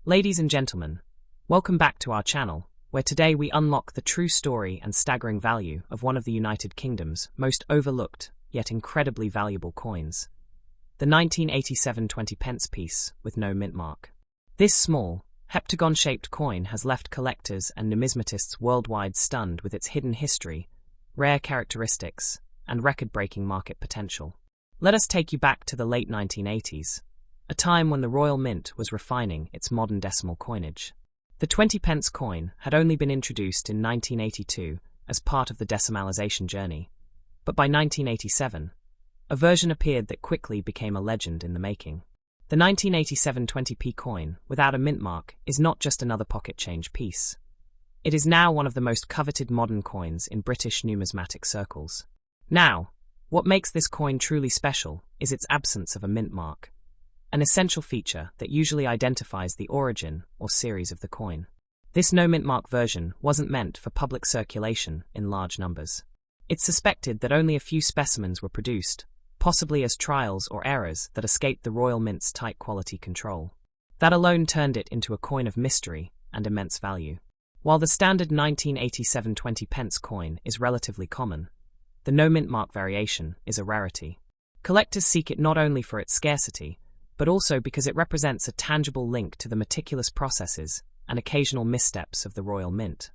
Ladies and gentlemen, welcome back to our channel, where today we unlock the true story and staggering value of one of the United Kingdom's most overlooked, yet incredibly valuable coins, the 1987 20-pence piece with no mint mark. This small, heptagon-shaped coin has left collectors and numismatists worldwide stunned with its hidden history, rare characteristics, and record-breaking market potential. Let us take you back to the late 1980s, a time when the Royal Mint was refining its modern decimal coinage. The 20-pence coin had only been introduced in 1982 as part of the decimalisation journey, but by 1987, a version appeared that quickly became a legend in the making. The 1987 20p coin, without a mint mark, is not just another pocket change piece. It is now one of the most coveted modern coins in British numismatic circles. Now, what makes this coin truly special is its absence of a mint mark, an essential feature that usually identifies the origin or series of the coin. This no mint mark version wasn't meant for public circulation in large numbers. It's suspected that only a few specimens were produced, possibly as trials or errors that escaped the Royal Mint's tight quality control. That alone turned it into a coin of mystery and immense value. While the standard 1987 20-pence coin is relatively common, the no mint mark variation is a rarity. Collectors seek it not only for its scarcity, but also because it represents a tangible link to the meticulous processes and occasional missteps of the Royal Mint,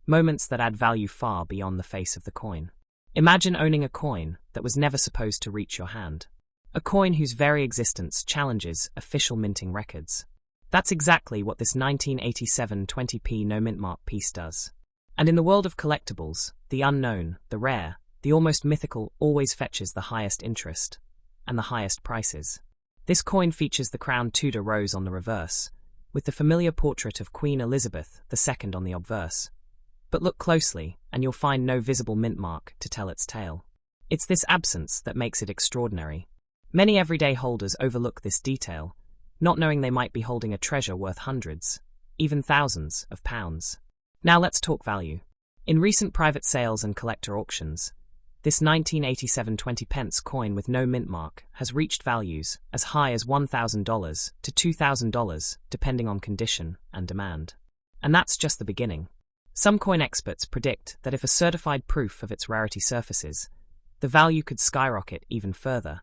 moments that add value far beyond the face of the coin. Imagine owning a coin that was never supposed to reach your hand. A coin whose very existence challenges official minting records. That's exactly what this 1987 20p no mint mark piece does. And in the world of collectibles, the unknown, the rare, the almost mythical always fetches the highest interest and the highest prices. This coin features the crowned Tudor rose on the reverse, with the familiar portrait of Queen Elizabeth II on the obverse. But look closely, and you'll find no visible mint mark to tell its tale. It's this absence that makes it extraordinary. Many everyday holders overlook this detail, not knowing they might be holding a treasure worth hundreds, even thousands of pounds. Now let's talk value. In recent private sales and collector auctions, this 1987 20-pence coin with no mint mark has reached values as high as $1,000 to $2,000 depending on condition and demand. And that's just the beginning. Some coin experts predict that if a certified proof of its rarity surfaces, the value could skyrocket even further,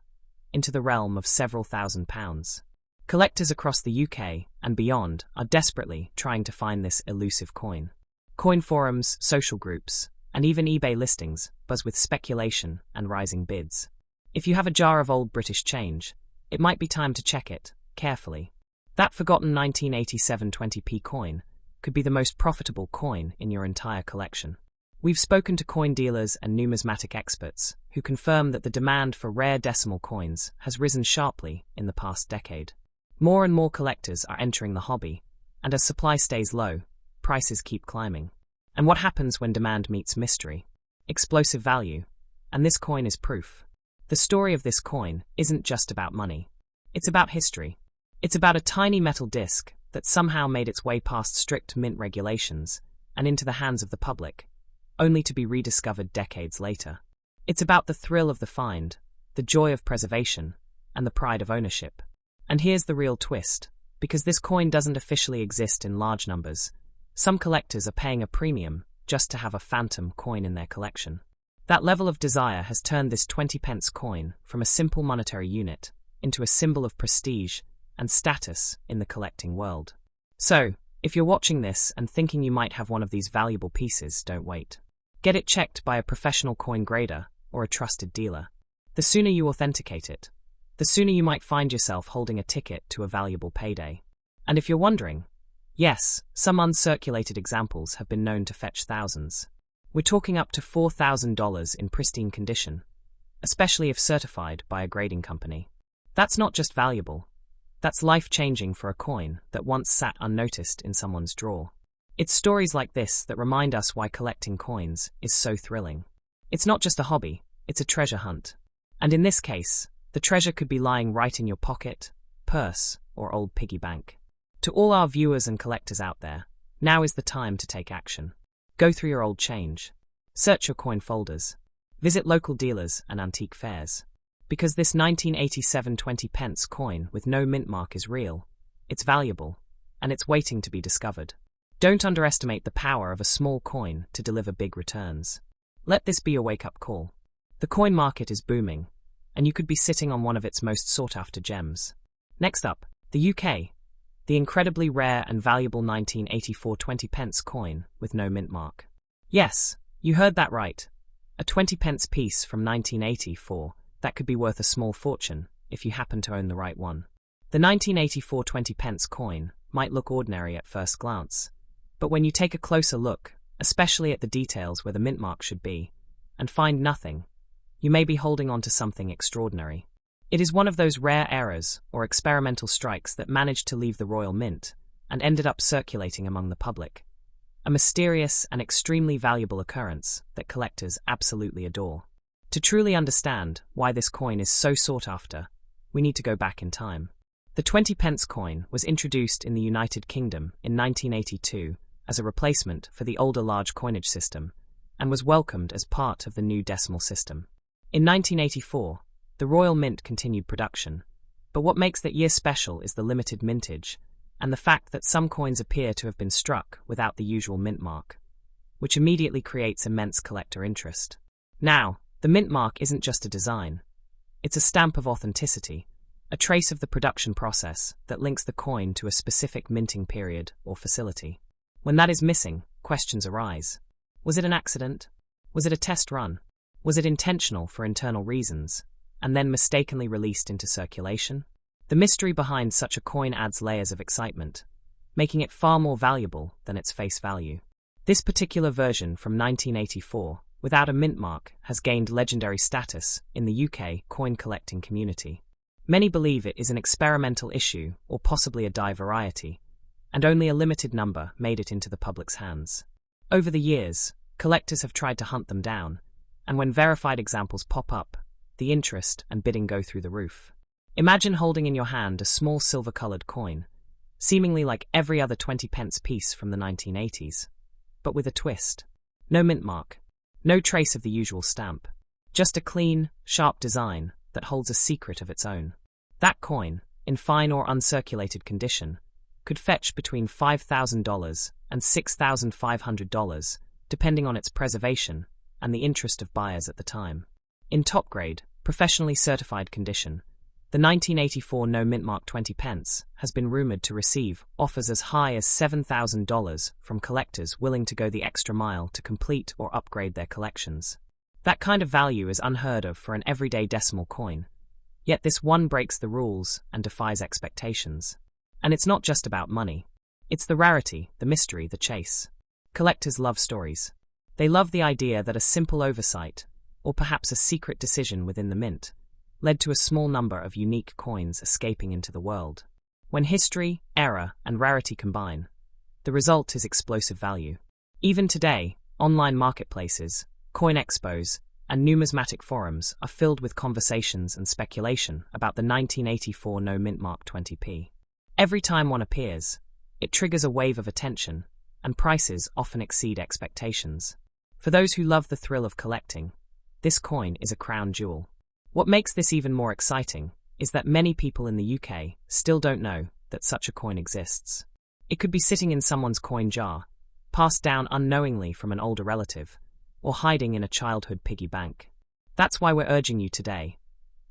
into the realm of several £1,000s. Collectors across the UK and beyond are desperately trying to find this elusive coin. Coin forums, social groups, and even eBay listings buzz with speculation and rising bids. If you have a jar of old British change, it might be time to check it carefully. That forgotten 1987 20p coin could be the most profitable coin in your entire collection. We've spoken to coin dealers and numismatic experts who confirm that the demand for rare decimal coins has risen sharply in the past decade. More and more collectors are entering the hobby, and as supply stays low, prices keep climbing. And what happens when demand meets mystery? Explosive value. And this coin is proof. The story of this coin isn't just about money. It's about history. It's about a tiny metal disc that somehow made its way past strict mint regulations and into the hands of the public, only to be rediscovered decades later. It's about the thrill of the find, the joy of preservation, and the pride of ownership. And here's the real twist. Because this coin doesn't officially exist in large numbers, some collectors are paying a premium just to have a phantom coin in their collection. That level of desire has turned this 20-pence coin from a simple monetary unit into a symbol of prestige and status in the collecting world. So, if you're watching this and thinking you might have one of these valuable pieces, don't wait. Get it checked by a professional coin grader or a trusted dealer. The sooner you authenticate it, the sooner you might find yourself holding a ticket to a valuable payday. And if you're wondering, yes, some uncirculated examples have been known to fetch thousands. We're talking up to $4,000 in pristine condition, especially if certified by a grading company. That's not just valuable. That's life-changing for a coin that once sat unnoticed in someone's drawer. It's stories like this that remind us why collecting coins is so thrilling. It's not just a hobby, it's a treasure hunt. And in this case, the treasure could be lying right in your pocket, purse, or old piggy bank. To all our viewers and collectors out there, now is the time to take action. Go through your old change. Search your coin folders. Visit local dealers and antique fairs. Because this 1987 20-pence coin with no mint mark is real, it's valuable, and it's waiting to be discovered. Don't underestimate the power of a small coin to deliver big returns. Let this be a wake-up call. The coin market is booming, and you could be sitting on one of its most sought-after gems. Next up, the UK. The incredibly rare and valuable 1984 20-pence coin with no mint mark. Yes, you heard that right. A 20-pence piece from 1984 that could be worth a small fortune if you happen to own the right one. The 1984 20-pence coin might look ordinary at first glance, but when you take a closer look, especially at the details where the mint mark should be, and find nothing, you may be holding on to something extraordinary. It is one of those rare errors or experimental strikes that managed to leave the Royal Mint and ended up circulating among the public. A mysterious and extremely valuable occurrence that collectors absolutely adore. To truly understand why this coin is so sought after, we need to go back in time. The 20-pence coin was introduced in the United Kingdom in 1982 as a replacement for the older large coinage system and was welcomed as part of the new decimal system. In 1984, the Royal Mint continued production, but what makes that year special is the limited mintage and the fact that some coins appear to have been struck without the usual mint mark, which immediately creates immense collector interest. Now, the mint mark isn't just a design. It's a stamp of authenticity, a trace of the production process that links the coin to a specific minting period or facility. When that is missing, questions arise. Was it an accident? Was it a test run? Was it intentional for internal reasons, and then mistakenly released into circulation? The mystery behind such a coin adds layers of excitement, making it far more valuable than its face value. This particular version from 1984, without a mint mark, has gained legendary status in the UK coin collecting community. Many believe it is an experimental issue or possibly a die variety, and only a limited number made it into the public's hands. Over the years, collectors have tried to hunt them down, and when verified examples pop up, the interest and bidding go through the roof. Imagine holding in your hand a small silver-colored coin, seemingly like every other 20-pence piece from the 1980s, but with a twist. No mint mark, no trace of the usual stamp, just a clean, sharp design that holds a secret of its own. That coin, in fine or uncirculated condition, could fetch between $5,000 and $6,500, depending on its preservation and the interest of buyers at the time. In top-grade, professionally certified condition, the 1984 no mint mark 20-pence has been rumored to receive offers as high as $7,000 from collectors willing to go the extra mile to complete or upgrade their collections. That kind of value is unheard of for an everyday decimal coin, yet this one breaks the rules and defies expectations. And it's not just about money. It's the rarity, the mystery, the chase. Collectors love stories. They love the idea that a simple oversight, or perhaps a secret decision within the mint, led to a small number of unique coins escaping into the world. When history, error, and rarity combine, the result is explosive value. Even today, online marketplaces, coin expos, and numismatic forums are filled with conversations and speculation about the 1984 no mint mark 20p. Every time one appears, it triggers a wave of attention, and prices often exceed expectations. For those who love the thrill of collecting, this coin is a crown jewel. What makes this even more exciting is that many people in the UK still don't know that such a coin exists. It could be sitting in someone's coin jar, passed down unknowingly from an older relative, or hiding in a childhood piggy bank. That's why we're urging you today.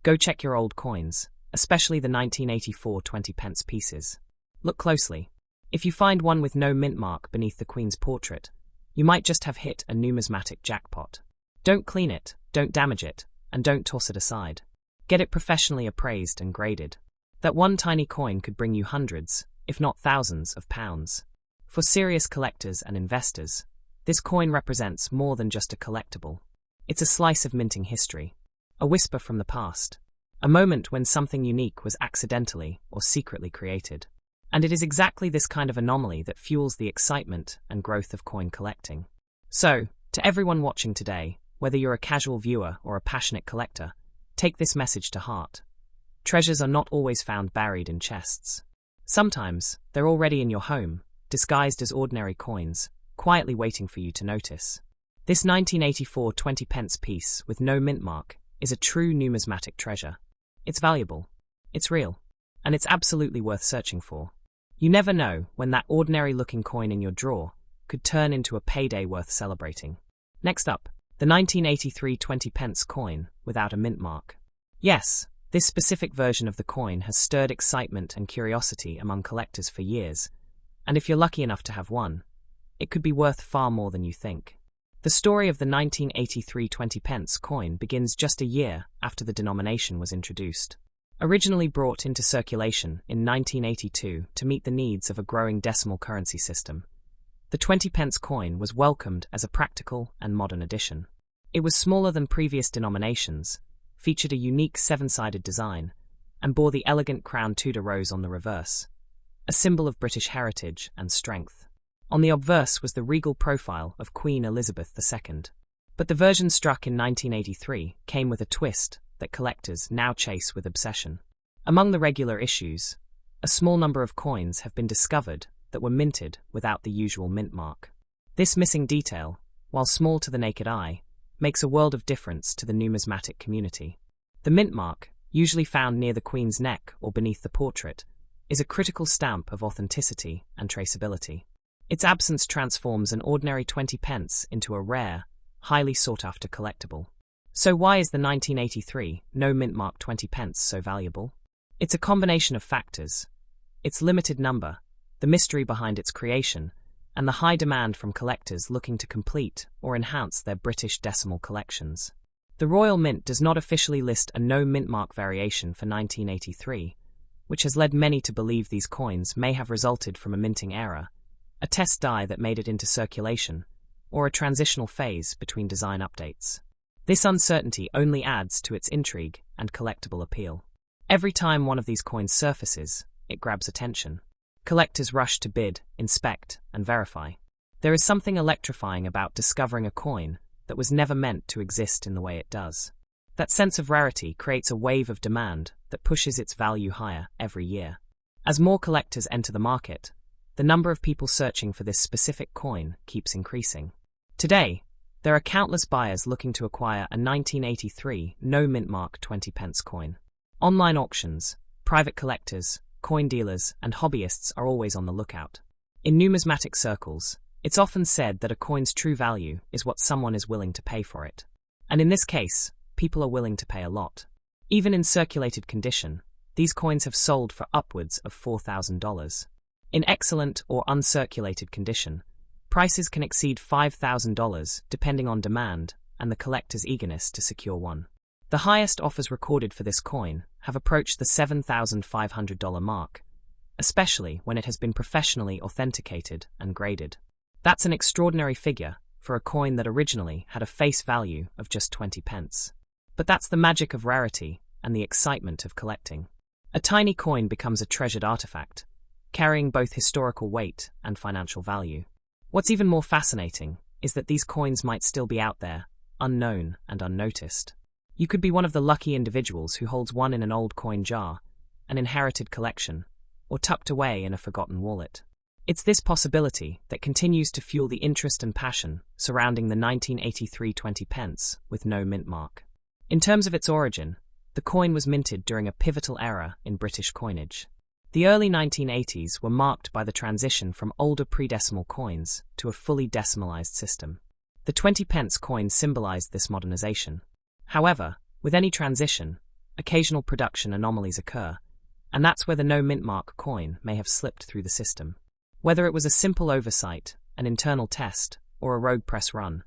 Go check your old coins, especially the 1984 20-pence pieces. Look closely. If you find one with no mint mark beneath the Queen's portrait, you might just have hit a numismatic jackpot. Don't clean it, don't damage it, and don't toss it aside. Get it professionally appraised and graded. That one tiny coin could bring you hundreds, if not thousands, of pounds. For serious collectors and investors, this coin represents more than just a collectible. It's a slice of minting history, a whisper from the past, a moment when something unique was accidentally or secretly created. And it is exactly this kind of anomaly that fuels the excitement and growth of coin collecting. So, to everyone watching today, whether you're a casual viewer or a passionate collector, take this message to heart. Treasures are not always found buried in chests. Sometimes, they're already in your home, disguised as ordinary coins, quietly waiting for you to notice. This 1984 20-pence piece with no mint mark is a true numismatic treasure. It's valuable, it's real, and it's absolutely worth searching for. You never know when that ordinary-looking coin in your drawer could turn into a payday worth celebrating. Next up, the 1983 20p coin without a mint mark. Yes, this specific version of the coin has stirred excitement and curiosity among collectors for years, and if you're lucky enough to have one, it could be worth far more than you think. The story of the 1983 20p coin begins just a year after the denomination was introduced. Originally brought into circulation in 1982 to meet the needs of a growing decimal currency system, the 20p coin was welcomed as a practical and modern addition. It was smaller than previous denominations, featured a unique seven-sided design, and bore the elegant crown Tudor rose on the reverse, a symbol of British heritage and strength. On the obverse was the regal profile of Queen Elizabeth II. But the version struck in 1983 came with a twist that collectors now chase with obsession. Among the regular issues, a small number of coins have been discovered that were minted without the usual mint mark. This missing detail, while small to the naked eye, makes a world of difference to the numismatic community. The mint mark, usually found near the Queen's neck or beneath the portrait, is a critical stamp of authenticity and traceability. Its absence transforms an ordinary 20p into a rare, highly sought-after collectible. So why is the 1983 no mint mark 20p so valuable? It's a combination of factors: its limited number, the mystery behind its creation, and the high demand from collectors looking to complete or enhance their British decimal collections. The Royal Mint does not officially list a no mint mark variation for 1983, which has led many to believe these coins may have resulted from a minting error, a test die that made it into circulation, or a transitional phase between design updates. This uncertainty only adds to its intrigue and collectible appeal. Every time one of these coins surfaces, it grabs attention. Collectors rush to bid, inspect, and verify. There is something electrifying about discovering a coin that was never meant to exist in the way it does. That sense of rarity creates a wave of demand that pushes its value higher every year. As more collectors enter the market, the number of people searching for this specific coin keeps increasing. Today, there are countless buyers looking to acquire a 1983 no mint mark 20p coin. Online auctions, private collectors, coin dealers, and hobbyists are always on the lookout. In numismatic circles, it's often said that a coin's true value is what someone is willing to pay for it. And in this case, people are willing to pay a lot. Even in circulated condition, these coins have sold for upwards of $4,000. In excellent or uncirculated condition, prices can exceed $5,000 depending on demand and the collector's eagerness to secure one. The highest offers recorded for this coin have approached the $7,500 mark, especially when it has been professionally authenticated and graded. That's an extraordinary figure for a coin that originally had a face value of just 20p. But that's the magic of rarity and the excitement of collecting. A tiny coin becomes a treasured artifact, carrying both historical weight and financial value. What's even more fascinating is that these coins might still be out there, unknown and unnoticed. You could be one of the lucky individuals who holds one in an old coin jar, an inherited collection, or tucked away in a forgotten wallet. It's this possibility that continues to fuel the interest and passion surrounding the 1983 20p with no mint mark. In terms of its origin, the coin was minted during a pivotal era in British coinage. The early 1980s were marked by the transition from older pre-decimal coins to a fully decimalized system. The 20p coin symbolized this modernization. However, with any transition, occasional production anomalies occur, and that's where the no mint mark coin may have slipped through the system. Whether it was a simple oversight, an internal test, or a rogue press run,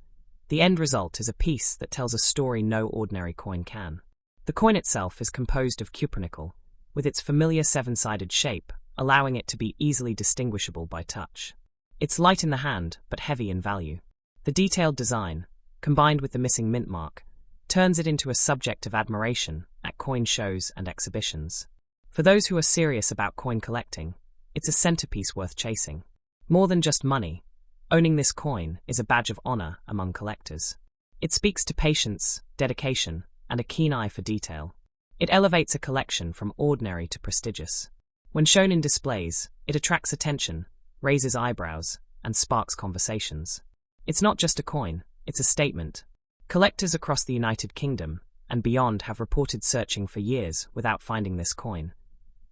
the end result is a piece that tells a story no ordinary coin can. The coin itself is composed of cupronickel, with its familiar seven-sided shape, allowing it to be easily distinguishable by touch. It's light in the hand, but heavy in value. The detailed design, combined with the missing mint mark, turns it into a subject of admiration at coin shows and exhibitions. For those who are serious about coin collecting, it's a centerpiece worth chasing. More than just money, owning this coin is a badge of honor among collectors. It speaks to patience, dedication, and a keen eye for detail. It elevates a collection from ordinary to prestigious. When shown in displays, it attracts attention, raises eyebrows, and sparks conversations. It's not just a coin, it's a statement. Collectors across the United Kingdom and beyond have reported searching for years without finding this coin,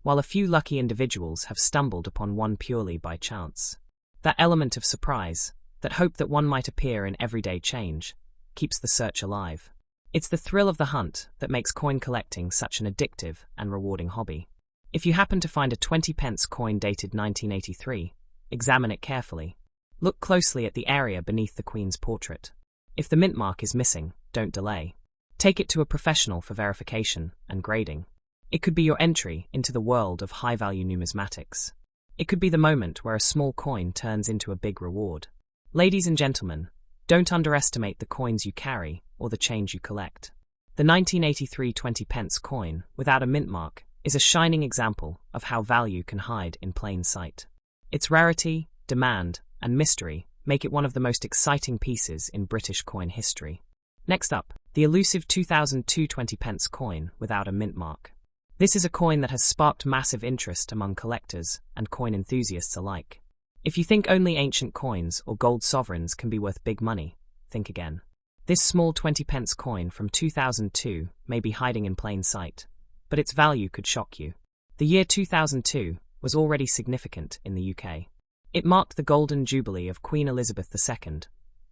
while a few lucky individuals have stumbled upon one purely by chance. That element of surprise, that hope that one might appear in everyday change, keeps the search alive. It's the thrill of the hunt that makes coin collecting such an addictive and rewarding hobby. If you happen to find a 20p coin dated 1983, examine it carefully. Look closely at the area beneath the Queen's portrait. If the mint mark is missing, don't delay. Take it to a professional for verification and grading. It could be your entry into the world of high-value numismatics. It could be the moment where a small coin turns into a big reward. Ladies and gentlemen, don't underestimate the coins you carry or the change you collect. The 1983 20p coin, without a mint mark, is a shining example of how value can hide in plain sight. Its rarity, demand, and mystery make it one of the most exciting pieces in British coin history. Next up, the elusive 2002 20p coin without a mint mark. This is a coin that has sparked massive interest among collectors and coin enthusiasts alike. If you think only ancient coins or gold sovereigns can be worth big money, think again. This small 20p coin from 2002 may be hiding in plain sight, but its value could shock you. The year 2002 was already significant in the UK. It marked the Golden Jubilee of Queen Elizabeth II,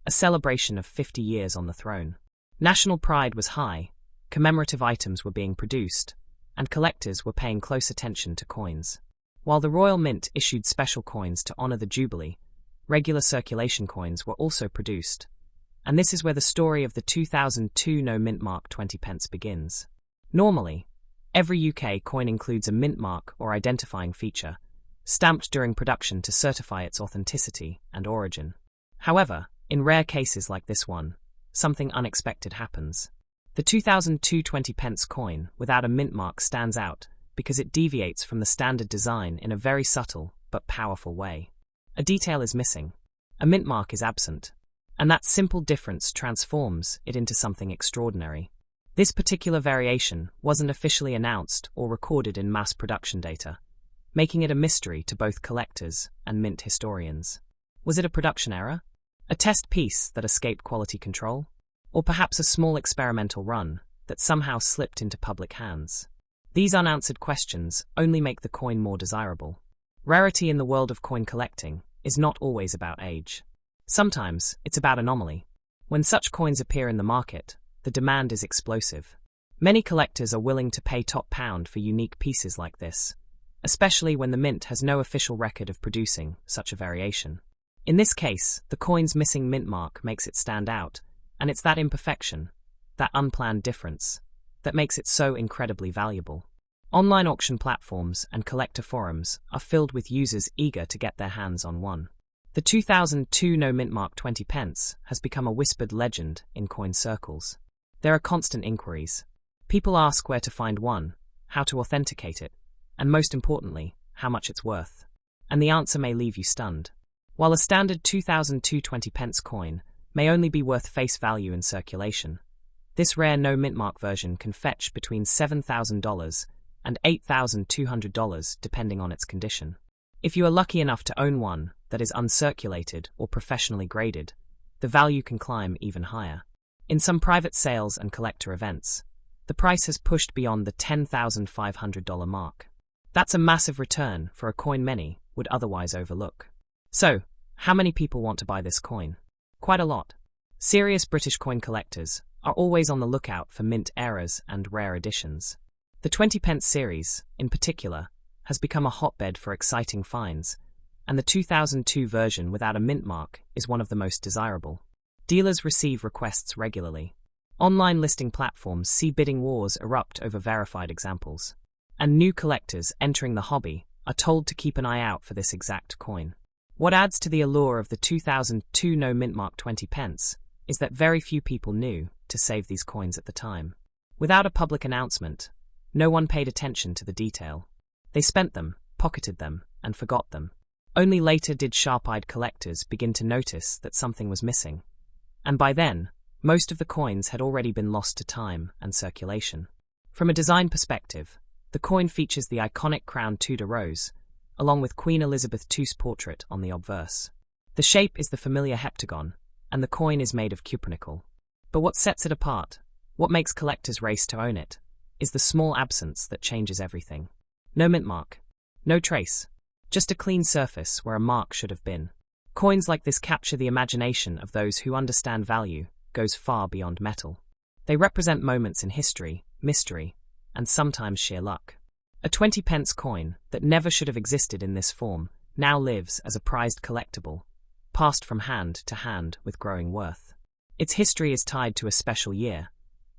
a celebration of 50 years on the throne. National pride was high, commemorative items were being produced, and collectors were paying close attention to coins. While the Royal Mint issued special coins to honour the Jubilee, regular circulation coins were also produced, and this is where the story of the 2002 no mint mark 20p begins. Normally, every UK coin includes a mint mark or identifying feature, stamped during production to certify its authenticity and origin. However, in rare cases like this one, something unexpected happens. The 2002 20p coin without a mint mark stands out because it deviates from the standard design in a very subtle but powerful way. A detail is missing. A mint mark is absent. And that simple difference transforms it into something extraordinary. This particular variation wasn't officially announced or recorded in mass production data, making it a mystery to both collectors and mint historians. Was it a production error? A test piece that escaped quality control? Or perhaps a small experimental run that somehow slipped into public hands? These unanswered questions only make the coin more desirable. Rarity in the world of coin collecting is not always about age. Sometimes it's about anomaly. When such coins appear in the market, the demand is explosive. Many collectors are willing to pay top pound for unique pieces like this, especially when the mint has no official record of producing such a variation. In this case, the coin's missing mint mark makes it stand out, and it's that imperfection, that unplanned difference, that makes it so incredibly valuable. Online auction platforms and collector forums are filled with users eager to get their hands on one. The 2002 no mint mark 20p has become a whispered legend in coin circles. There are constant inquiries. People ask where to find one, how to authenticate it, and most importantly, how much it's worth. And the answer may leave you stunned. While a standard 2002 20p coin may only be worth face value in circulation, this rare no mint mark version can fetch between $7,000 and $8,200 depending on its condition. If you are lucky enough to own one that is uncirculated or professionally graded, the value can climb even higher. In some private sales and collector events, the price has pushed beyond the $10,500 mark. That's a massive return for a coin many would otherwise overlook. So, how many people want to buy this coin? Quite a lot. Serious British coin collectors are always on the lookout for mint errors and rare editions. The 20p series, in particular, has become a hotbed for exciting finds, and the 2002 version without a mint mark is one of the most desirable. Dealers receive requests regularly. Online listing platforms see bidding wars erupt over verified examples. And new collectors entering the hobby are told to keep an eye out for this exact coin. What adds to the allure of the 2002 no mint mark 20p is that very few people knew to save these coins at the time. Without a public announcement, no one paid attention to the detail. They spent them, pocketed them, and forgot them. Only later did sharp-eyed collectors begin to notice that something was missing. And by then, most of the coins had already been lost to time and circulation. From a design perspective, the coin features the iconic crowned Tudor rose, along with Queen Elizabeth II's portrait on the obverse. The shape is the familiar heptagon, and the coin is made of cupronickel. But what sets it apart, what makes collectors race to own it, is the small absence that changes everything. No mint mark. No trace. Just a clean surface where a mark should have been. Coins like this capture the imagination of those who understand value goes far beyond metal. They represent moments in history, mystery, and sometimes sheer luck. A 20p coin that never should have existed in this form now lives as a prized collectible, passed from hand to hand with growing worth. Its history is tied to a special year,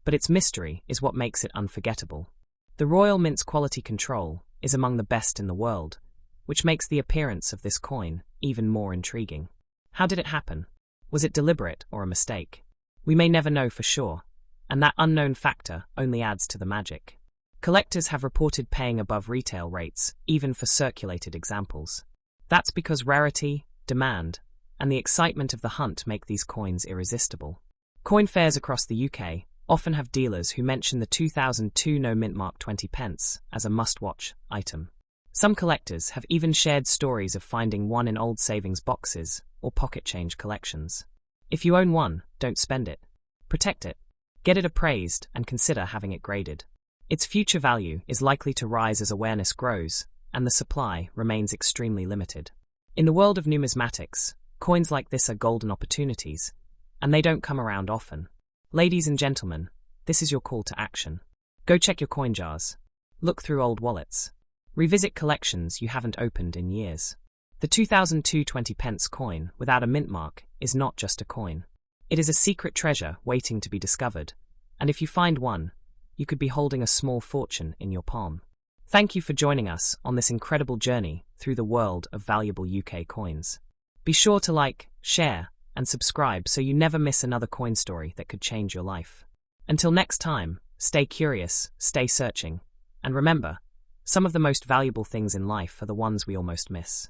but its mystery is what makes it unforgettable. The Royal Mint's quality control is among the best in the world, which makes the appearance of this coin even more intriguing. How did it happen? Was it deliberate or a mistake? We may never know for sure, and that unknown factor only adds to the magic. Collectors have reported paying above retail rates, even for circulated examples. That's because rarity, demand, and the excitement of the hunt make these coins irresistible. Coin fairs across the UK often have dealers who mention the 2002 no mint mark 20p as a must-watch item. Some collectors have even shared stories of finding one in old savings boxes or pocket change collections. If you own one, don't spend it. Protect it. Get it appraised and consider having it graded. Its future value is likely to rise as awareness grows, and the supply remains extremely limited. In the world of numismatics, coins like this are golden opportunities, and they don't come around often. Ladies and gentlemen, this is your call to action. Go check your coin jars. Look through old wallets. Revisit collections you haven't opened in years. The 2002 20p coin without a mint mark is not just a coin. It is a secret treasure waiting to be discovered, and if you find one, you could be holding a small fortune in your palm. Thank you for joining us on this incredible journey through the world of valuable UK coins. Be sure to like, share, and subscribe so you never miss another coin story that could change your life. Until next time, stay curious, stay searching, and remember, some of the most valuable things in life are the ones we almost miss.